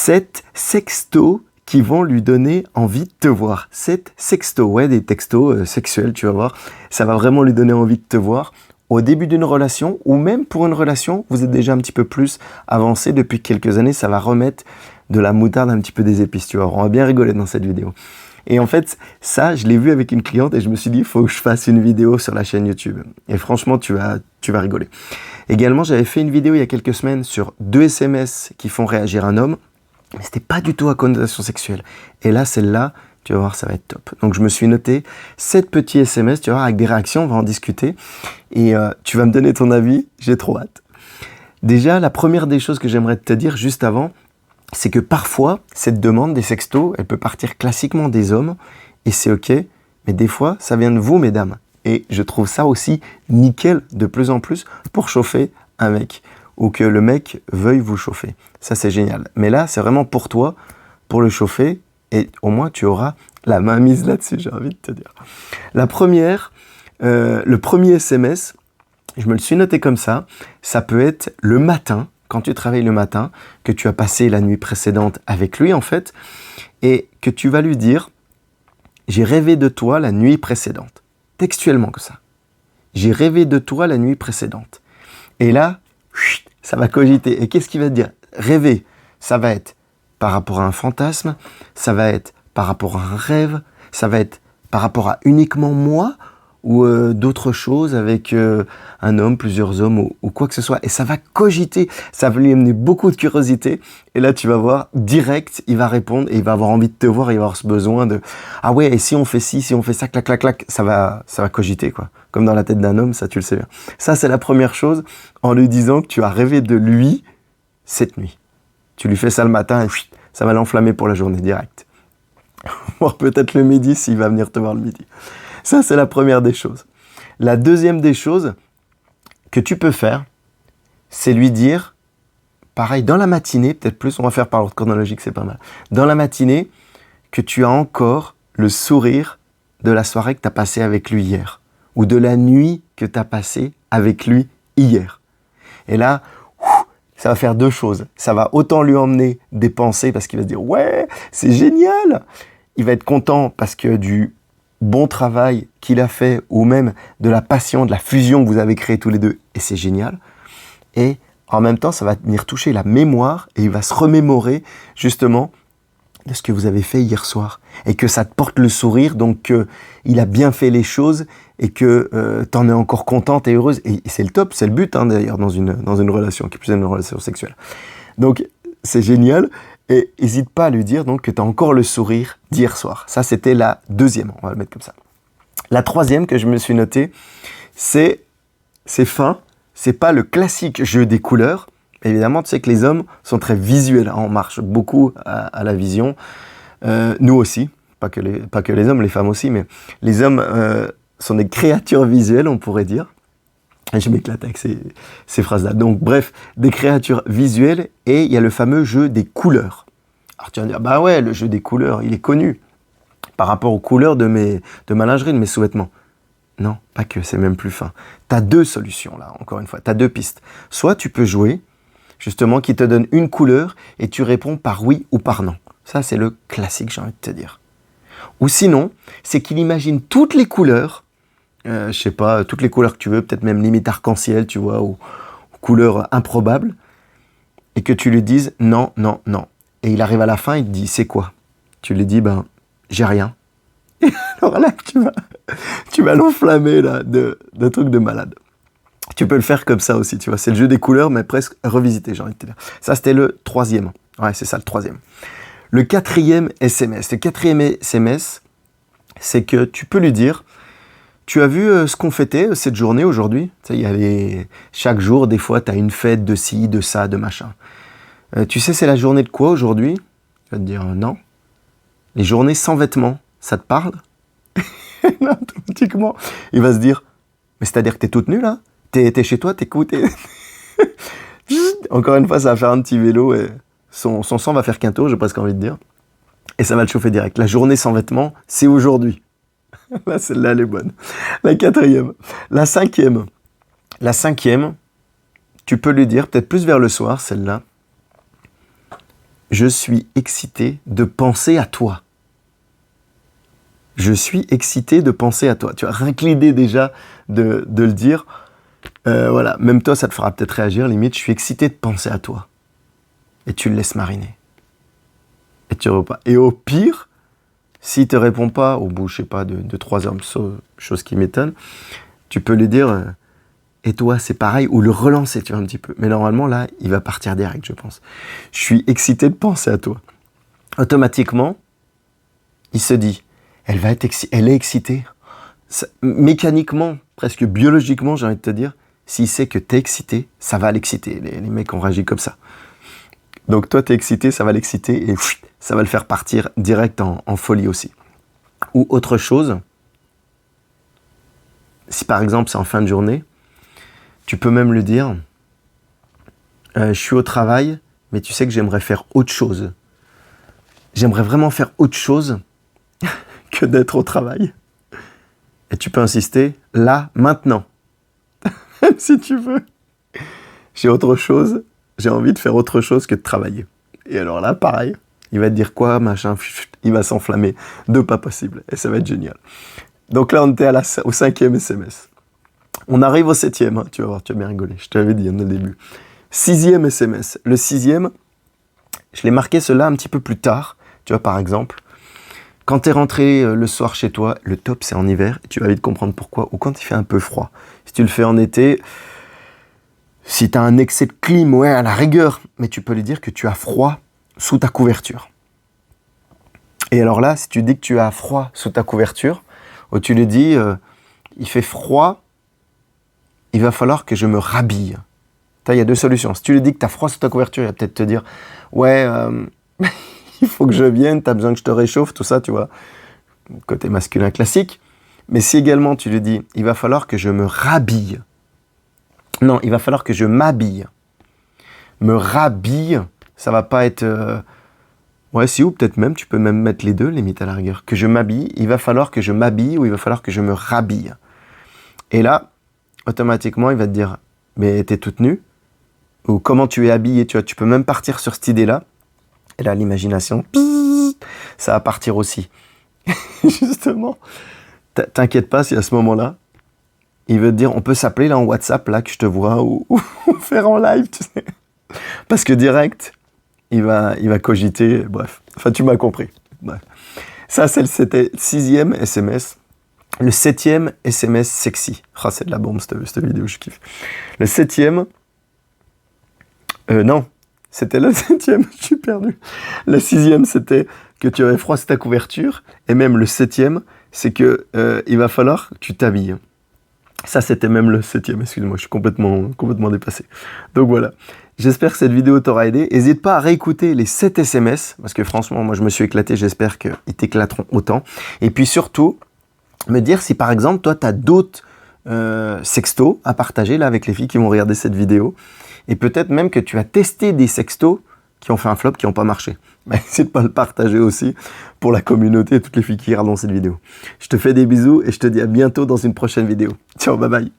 7 sextos qui vont lui donner envie de te voir. 7 sextos, ouais, des textos sexuels, tu vas voir. Ça va vraiment lui donner envie de te voir au début d'une relation, ou même pour une relation, vous êtes déjà un petit peu plus avancé depuis quelques années, ça va remettre de la moutarde, un petit peu des épices, tu vois. On va bien rigoler dans cette vidéo. Et en fait, ça, je l'ai vu avec une cliente et je me suis dit, il faut que je fasse une vidéo sur la chaîne YouTube. Et franchement, tu vas rigoler. Également, j'avais fait une vidéo il y a quelques semaines sur 2 SMS qui font réagir un homme, mais c'était pas du tout à connotation sexuelle. Et là, celle-là, tu vas voir, ça va être top. Donc, je me suis noté 7 petits SMS, tu vas voir, avec des réactions, on va en discuter. Et tu vas me donner ton avis, j'ai trop hâte. Déjà, la première des choses que j'aimerais te dire juste avant, c'est que parfois, cette demande des sextos, elle peut partir classiquement des hommes, et c'est ok, mais des fois, ça vient de vous, mesdames. Et je trouve ça aussi nickel de plus en plus pour chauffer un mec, ou que le mec veuille vous chauffer. Ça, c'est génial. Mais là, c'est vraiment pour toi, pour le chauffer, et au moins, tu auras la main mise là-dessus, j'ai envie de te dire. La première, le premier SMS, je me le suis noté comme ça peut être le matin, quand tu travailles le matin, que tu as passé la nuit précédente avec lui en fait, et que tu vas lui dire « J'ai rêvé de toi la nuit précédente ». Textuellement que ça. « J'ai rêvé de toi la nuit précédente ». Et là, ça va cogiter. Et qu'est-ce qu'il va te dire ? Rêver, ça va être par rapport à un fantasme, ça va être par rapport à un rêve, ça va être par rapport à uniquement moi, ou d'autres choses avec un homme, plusieurs hommes ou quoi que ce soit. Et ça va cogiter, ça va lui amener beaucoup de curiosité. Et là, tu vas voir, direct, il va répondre et il va avoir envie de te voir, il va avoir ce besoin de « Ah ouais, et si on fait ci, si on fait ça, clac, clac, clac », ça va cogiter, quoi. Comme dans la tête d'un homme, ça, tu le sais bien. Ça, c'est la première chose, en lui disant que tu as rêvé de lui cette nuit. Tu lui fais ça le matin et ça va l'enflammer pour la journée, direct. Voire peut-être le midi, s'il va venir te voir le midi. Ça, c'est la première des choses. La deuxième des choses que tu peux faire, c'est lui dire, pareil, dans la matinée, peut-être plus, on va faire par l'ordre chronologique, c'est pas mal. Dans la matinée, que tu as encore le sourire de la soirée que tu as passée avec lui hier, ou de la nuit que tu as passée avec lui hier. Et là, ça va faire deux choses. Ça va autant lui emmener des pensées, parce qu'il va se dire « Ouais, c'est génial !» Il va être content parce que du bon travail qu'il a fait, ou même de la passion, de la fusion que vous avez créée tous les deux, et c'est génial. Et en même temps, ça va venir toucher la mémoire, et il va se remémorer justement de ce que vous avez fait hier soir, et que ça te porte le sourire, donc il a bien fait les choses, et que t'en es encore contente et heureuse, et c'est le top, c'est le but d'ailleurs dans une relation, qui est plus une relation sexuelle. Donc c'est génial. Et n'hésite pas à lui dire donc que tu as encore le sourire d'hier soir. Ça, c'était la deuxième, on va le mettre comme ça. La troisième que je me suis notée, c'est fin, c'est pas le classique jeu des couleurs. Évidemment, tu sais que les hommes sont très visuels, on marche beaucoup à la vision. Nous aussi, pas que les hommes, les femmes aussi, mais les hommes sont des créatures visuelles, on pourrait dire. Et je m'éclate avec ces phrases-là. Donc bref, des créatures visuelles, et il y a le fameux jeu des couleurs. Alors tu vas me dire, bah ouais, le jeu des couleurs, il est connu par rapport aux couleurs de ma lingerie, de mes sous-vêtements. Non, pas que, c'est même plus fin. Tu as deux solutions là, encore une fois, tu as deux pistes. Soit tu peux jouer, justement, qui te donne une couleur, et tu réponds par oui ou par non. Ça, c'est le classique, j'ai envie de te dire. Ou sinon, c'est qu'il imagine toutes les couleurs, je sais pas, toutes les couleurs que tu veux, peut-être même limite arc-en-ciel, tu vois, ou couleurs improbables, et que tu lui dises non, non, non. Et il arrive à la fin, il te dit c'est quoi ? Tu lui dis j'ai rien. Et alors là, tu vas l'enflammer là, d'un truc de malade. Tu peux le faire comme ça aussi, tu vois, c'est le jeu des couleurs, mais presque revisité, j'ai envie de te dire. Ça, c'était le troisième. Ouais, c'est ça, le troisième. Le quatrième SMS. Le quatrième SMS, c'est que tu peux lui dire, tu as vu ce qu'on fêtait cette journée aujourd'hui ? Tu sais, chaque jour, des fois, tu as une fête de ci, de ça, de machin. Tu sais, c'est la journée de quoi aujourd'hui ? Tu vas te dire non. Les journées sans vêtements, ça te parle ? Automatiquement, il va se dire, mais c'est-à-dire que t'es toute nue là ? T'es chez toi, t'écoutes. Encore une fois, ça va faire un petit vélo et son sang va faire qu'un tour, j'ai presque envie de dire. Et ça va le chauffer direct. La journée sans vêtements, c'est aujourd'hui. Là, celle-là, elle est bonne. La quatrième. La cinquième, tu peux lui dire, peut-être plus vers le soir, celle-là. Je suis excité de penser à toi. Je suis excité de penser à toi. Tu as rien que l'idée déjà de le dire. Voilà, même toi, ça te fera peut-être réagir. Limite, je suis excité de penser à toi. Et tu le laisses mariner. Et tu repars. Et au pire, s'il ne te répond pas, au bout, je sais pas, de 3 heures, chose qui m'étonne, tu peux lui dire, et toi, c'est pareil, ou le relancer, tu vois, un petit peu. Mais normalement, là, il va partir direct, je pense. Je suis excité de penser à toi. Automatiquement, il se dit, elle est excitée. Mécaniquement, presque biologiquement, j'ai envie de te dire, s'il sait que t'es excité, ça va l'exciter. Les mecs ont réagi comme ça. Donc toi, t'es excité, ça va l'exciter et ça va le faire partir direct en folie aussi. Ou autre chose, si par exemple c'est en fin de journée, tu peux même lui dire, je suis au travail, mais tu sais que j'aimerais faire autre chose. J'aimerais vraiment faire autre chose que d'être au travail. Et tu peux insister, là, maintenant. Même si tu veux. J'ai envie de faire autre chose que de travailler. Et alors là, pareil, il va te dire quoi, machin, il va s'enflammer de pas possible. Et ça va être génial. Donc là, on était au 5e SMS. On arrive au 7e, hein, tu vas voir, tu vas bien rigoler. Je te l'avais dit, hein, au début. 6e SMS. Le 6e, je l'ai marqué cela un petit peu plus tard. Tu vois, par exemple, quand tu es rentré le soir chez toi, le top, c'est en hiver. Et tu vas vite comprendre pourquoi. Ou quand il fait un peu froid. Si tu le fais en été, si tu as un excès de clim, ouais, à la rigueur. Mais tu peux lui dire que tu as froid sous ta couverture. Et alors là, si tu dis que tu as froid sous ta couverture, ou tu lui dis, il fait froid, il va falloir que je me rhabille. Il y a 2 solutions. Si tu lui dis que tu as froid sous ta couverture, il va peut-être te dire, ouais, il faut que je vienne, tu as besoin que je te réchauffe, tout ça, tu vois. Côté masculin classique. Mais si également tu lui dis, il va falloir que je me rhabille. Non, il va falloir que je m'habille. Me rhabille, ça va pas être... Ouais, si, ou peut-être même, tu peux même mettre les deux, limite à la rigueur. Que je m'habille, il va falloir que je m'habille ou il va falloir que je me rhabille. Et là, automatiquement, il va te dire, mais t'es toute nue? Ou comment tu es habillée, tu vois, tu peux même partir sur cette idée-là. Et là, l'imagination, ça va partir aussi. Justement, t'inquiète pas si à ce moment-là, il veut te dire, on peut s'appeler là en WhatsApp, là, que je te vois, ou faire en live, tu sais. Parce que direct, il va cogiter, bref. Enfin, tu m'as compris. Bref. Ça, c'était le 6e SMS. Le 7e SMS sexy. Ah, c'est de la bombe, cette vidéo, je kiffe. Le 7e... non, c'était le 7e, je suis perdu. Le 6e, c'était que tu avais froid sous ta couverture. Et même le 7e, c'est que il va falloir que tu t'habilles. Ça, c'était même le 7e, excuse-moi, je suis complètement dépassé. Donc voilà, j'espère que cette vidéo t'aura aidé. N'hésite pas à réécouter les 7 SMS, parce que franchement, moi, je me suis éclaté, j'espère qu'ils t'éclateront autant. Et puis surtout, me dire si par exemple, toi, tu as d'autres sextos à partager là avec les filles qui vont regarder cette vidéo. Et peut-être même que tu as testé des sextos qui ont fait un flop, qui n'ont pas marché. Mais n'hésite pas à le partager aussi pour la communauté et toutes les filles qui regardent cette vidéo. Je te fais des bisous et je te dis à bientôt dans une prochaine vidéo. Ciao, bye bye.